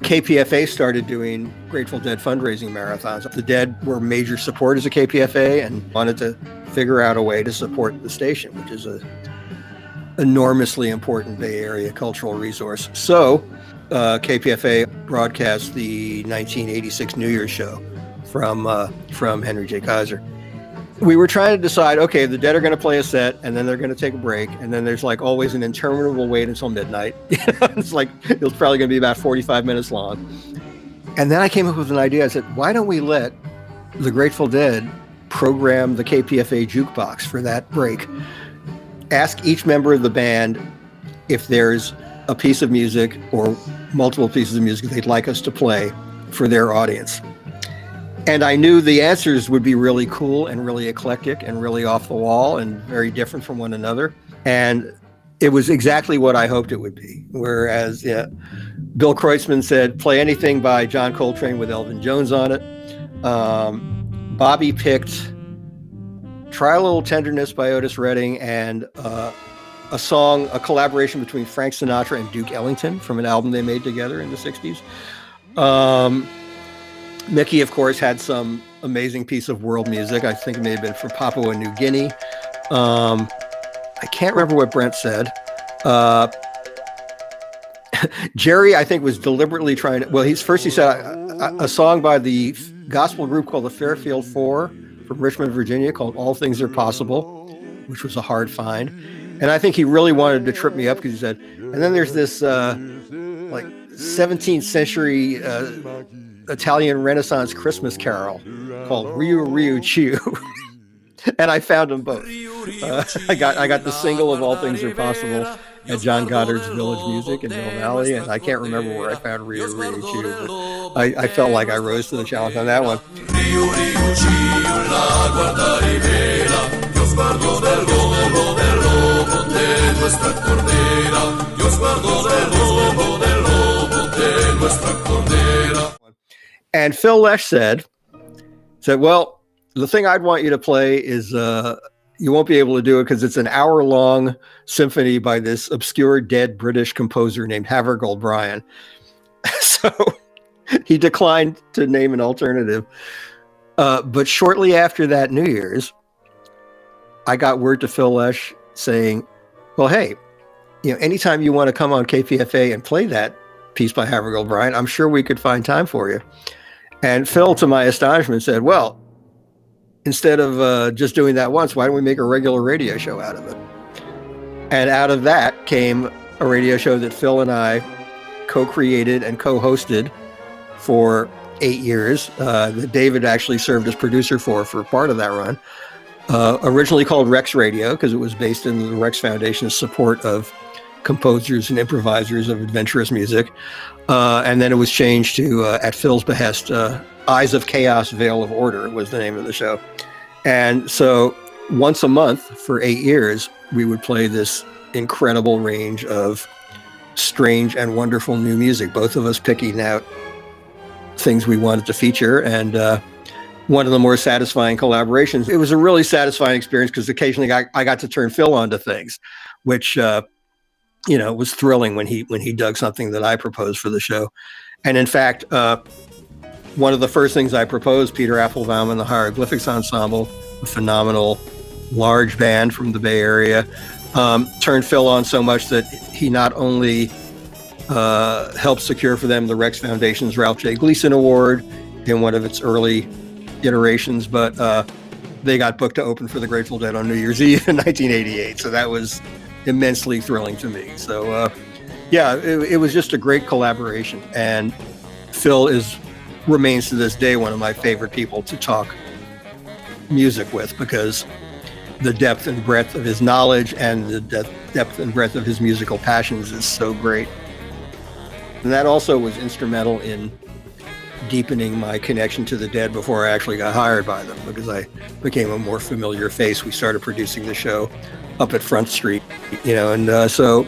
KPFA started doing Grateful Dead fundraising marathons. The Dead were major supporters of KPFA and wanted to figure out a way to support the station, which is a enormously important Bay Area cultural resource. So KPFA broadcast the 1986 New Year's show from Henry J. Kaiser. We were trying to decide, okay, the Dead are going to play a set, and then they're going to take a break, and then there's like always an interminable wait until midnight. It's like, it was probably going to be about 45 minutes long. And then I came up with an idea. I said, why don't we let the Grateful Dead program the KPFA Jukebox for that break? Ask each member of the band if there's a piece of music or multiple pieces of music they'd like us to play for their audience. And I knew the answers would be really cool and really eclectic and really off the wall and very different from one another. And it was exactly what I hoped it would be. Whereas Bill Kreutzmann said, play anything by John Coltrane with Elvin Jones on it. Bobby picked Try a Little Tenderness by Otis Redding and a collaboration between Frank Sinatra and Duke Ellington from an album they made together in the 60s. Mickey, of course, had some amazing piece of world music. I think it may have been from Papua New Guinea. I can't remember what Brent said. Jerry, I think, was deliberately trying to, he said a song by the gospel group called the Fairfield Four from Richmond, Virginia, called All Things Are Possible, which was a hard find. And I think he really wanted to trip me up because he said, and then there's this 17th century Italian Renaissance Christmas carol called Riu Riu Chiu. And I found them both. I got the single of All Things Are Possible at John Goddard's Village Music in Mill Valley, and I can't remember where I found Riu Riu Chiu, but I felt like I rose to the challenge on that one. Riu Riu Chiu, la guardare bella, io sguardo del lobo de nuestra cordera, io sguardo del lobo de nuestra cordera. And Phil Lesh said, well, the thing I'd want you to play is you won't be able to do it because it's an hour-long symphony by this obscure dead British composer named Havergal Brian. So he declined to name an alternative. But shortly after that New Year's, I got word to Phil Lesh saying, well, hey, anytime you want to come on KPFA and play that piece by Havergal Brian, I'm sure we could find time for you. And Phil, to my astonishment, said, well, instead of just doing that once, why don't we make a regular radio show out of it? And out of that came a radio show that Phil and I co-created and co-hosted for 8 years, that David actually served as producer for part of that run. Originally called Rex Radio, because it was based in the Rex Foundation's support of composers and improvisers of adventurous music. And then it was changed to, at Phil's behest, Eyes of Chaos, Veil of Order was the name of the show. And so once a month for 8 years, we would play this incredible range of strange and wonderful new music, both of us picking out things we wanted to feature. And one of the more satisfying collaborations, it was a really satisfying experience because occasionally I got to turn Phil onto things, which was thrilling when he dug something that I proposed for the show. And in fact, one of the first things I proposed, Peter Applebaum and the Hieroglyphics Ensemble, a phenomenal large band from the Bay Area, turned Phil on so much that he not only helped secure for them the Rex Foundation's Ralph J. Gleason Award in one of its early iterations, but they got booked to open for the Grateful Dead on New Year's Eve in 1988. So that was immensely thrilling to me. So it was just a great collaboration. And Phil remains to this day one of my favorite people to talk music with, because the depth and breadth of his knowledge and the depth and breadth of his musical passions is so great. And that also was instrumental in deepening my connection to the Dead before I actually got hired by them, because I became a more familiar face. We started producing the show up at Front Street, and so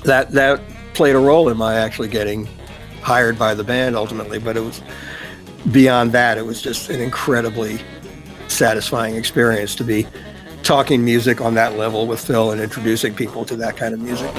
that played a role in my actually getting hired by the band ultimately. But it was beyond that, it was just an incredibly satisfying experience to be talking music on that level with Phil and introducing people to that kind of music.